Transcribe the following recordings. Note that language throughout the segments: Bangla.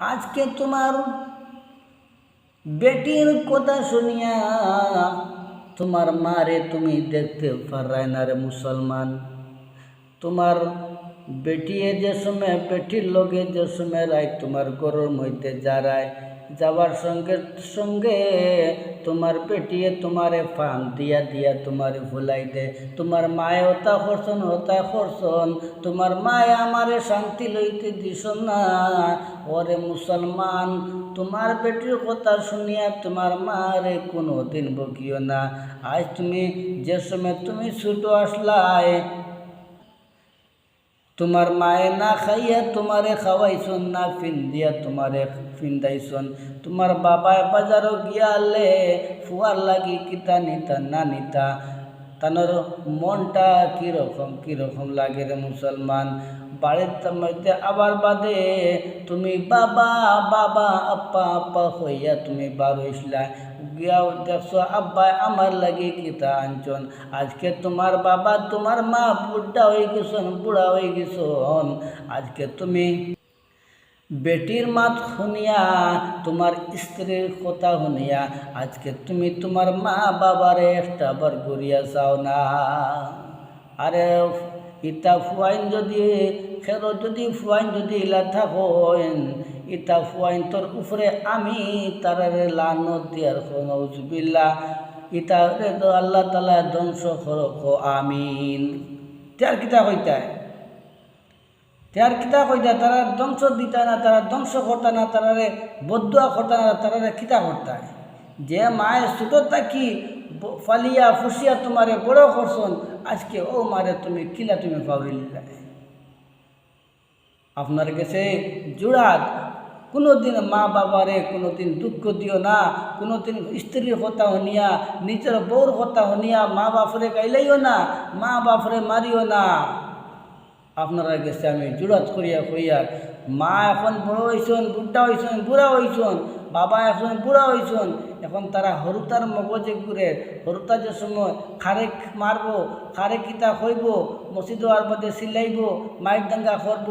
আজকে তোমার বেটির কথা শুনিয়া তোমার মারে তুমি দেখতে পারায় না রে মুসলমান। তোমার বেটিয়ে যে সময় বেটির লগে যে সময় রায় তোমার ঘরের মধ্যে যারায় যাওয়ার সঙ্গে সঙ্গে তোমার বেটিয়ে তোমারে ফান দিয়া দিয়া তোমারে ভুলাই দে। তোমার মায়ে হতা করছন তোমার মায়ে আমারে শান্তি লইতে দিস না। ওরে মুসলমান, তোমার বেটির কথা শুনিয়া তোমার মারে কোনো দিন বকিও না। আজ তুমি যে সময় তুমি ছোট আসলায় তোমার মায়ে না খাইয়া তোমারে খাওয়াইছন না ফিন্দিয়া তোমারে ফিন্দাইছন। তোমার বাবায় বাজারও গিয়ালে ফুয়ার লাগি কিতা নিতা না নিতা তানোর মনটা কীরকম লাগে রে মুসলমান। বাড়ির মধ্যে আবার বাদে তুমি বাবা বাবা আপ্পা আপ্পা হইয়া তুমি বার হইসলা গিয়াও দেখছো আব্বাই আমার লাগে কিতা আনছন। আজকে তোমার বাবা তোমার মা বুড়া হয়ে গেছন। আজকে তুমি বেটির মাত শুনিয়া তোমার স্ত্রীর কথা শুনিয়া আজকে তুমি তোমার মা বাবারে একটা বার গড়িয়া চাও না। আরে ইটা ফুয়াইন যদি ফুয়াইন যদি ইলা থাকেন ইটা ফুয়াইন তোর উপরে আমি তারারে লানত দিয়ার নউজুবিল্লাহ ইটা রে তো আল্লাহ তাআলা ধ্বংস করক আমিন। তার কিতা কইতায় তারা ধ্বংস দিতা না, তারা ধ্বংস করতা না, তারারে বদুয়া করতা না, তারারে কিতা করতায়। যে মায়ের ছোট থাকি ফালিয়া ফুসিয়া তোমারে বড় করছন আজকে ও মারে তুমি কিলা তুমি পাউরিলা। আপনার কাছে জোড়াত কোনোদিন মা বাবারে কোনোদিন দুঃখ দিও না। কোনোদিন স্ত্রীর কথা শুনিয়া নিজের বউর কথা শুনিয়া মা বাপরে গাইলাইও না, মা বাপরে মারিও না। আপনারা গেছে আমি জোড়াত করিয়া কইয়া মা এখন বড় হইছন, বুড়া হইছন, বাবা এখন বুড়া হইছন। এখন তারা হরুতার মগজে ঘুরে হরুতা যে সময় খারেক মারবো খারে কিতা হইব মসজিদ আর মধ্যে সিলাইব মায়ের দাঙ্গা করব।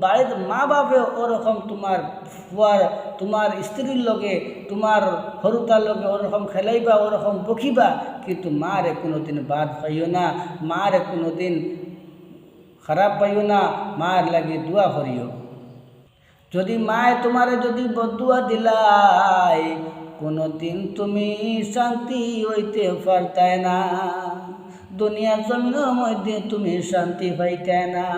বাড়ির মা বাপে ওরকম তোমার ফুয়ার তোমার স্ত্রীর লগে তোমার হরুতার লগে ওরকম খেলাইবা ওরকম বকিবা, কিন্তু মারে কোনো দিন বাদ পাইও না, মারে কোনো দিন খারাপ পাইও না, মার লাগে দোয়া করিও। যদি মায়ে তোমারে যদি বদুয়া দিলাই কোনো দিন তুমি শান্তি হইতে পারতাই না, দুনিয়ার জমিনের মধ্যে তুমি শান্তি পাইতে না।